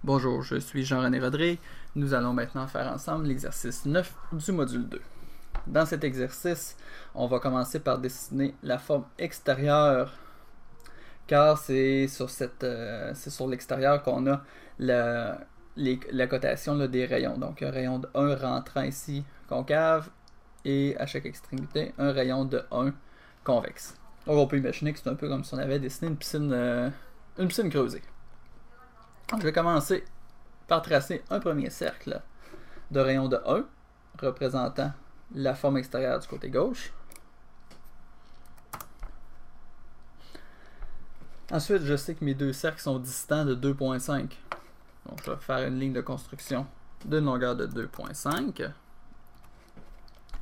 Bonjour, je suis Jean-René Rodrigue. Nous allons maintenant faire ensemble l'exercice 9 du module 2. Dans cet exercice, on va commencer par dessiner la forme extérieure, car c'est sur l'extérieur qu'on a la cotation là, des rayons. Donc un rayon de 1 rentrant ici concave et à chaque extrémité, un rayon de 1 convexe. Donc on peut imaginer que c'est un peu comme si on avait dessiné une piscine creusée. Je vais commencer par tracer un premier cercle de rayon de 1 représentant la forme extérieure du côté gauche. Ensuite, je sais que mes deux cercles sont distants de 2,5. Donc, je vais faire une ligne de construction d'une longueur de 2,5.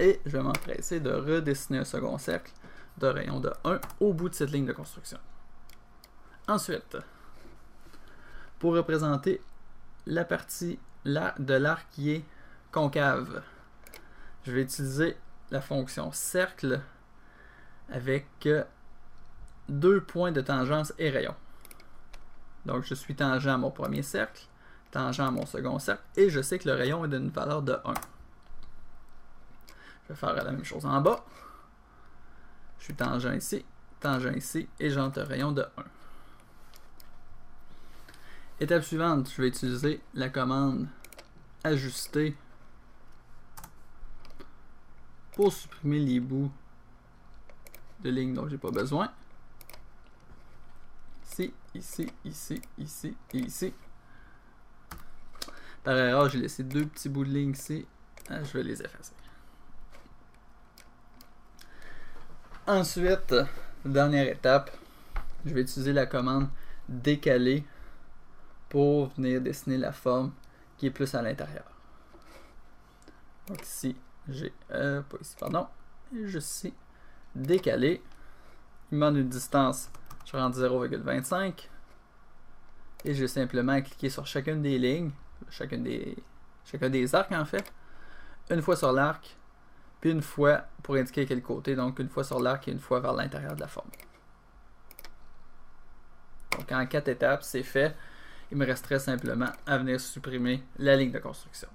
Et je vais m'empresser de redessiner un second cercle de rayon de 1 au bout de cette ligne de construction. Ensuite, pour représenter la partie là de l'arc qui est concave, je vais utiliser la fonction cercle avec 2 points de tangence et rayon. Donc je suis tangent à mon premier cercle, tangent à mon second cercle, et je sais que le rayon est d'une valeur de 1. Je vais faire la même chose en bas. Je suis tangent ici, et j'entre un rayon de 1. Étape suivante, je vais utiliser la commande ajuster pour supprimer les bouts de lignes dont j'ai pas besoin. Ici, ici et ici. Par erreur, j'ai laissé deux petits bouts de ligne ici. Je vais les effacer. Ensuite, dernière étape, je vais utiliser la commande décaler pour venir dessiner la forme qui est plus à l'intérieur. Donc ici, j'ai, pas ici, pardon, juste ici, décaler. Il me demande une distance, je rends 0,25. Et je vais simplement cliquer sur chacune des lignes, chacun des arcs en fait, une fois sur l'arc, puis une fois pour indiquer quel côté, donc une fois sur l'arc et une fois vers l'intérieur de la forme. Donc en 4 étapes, c'est fait. Il me resterait simplement à venir supprimer la ligne de construction.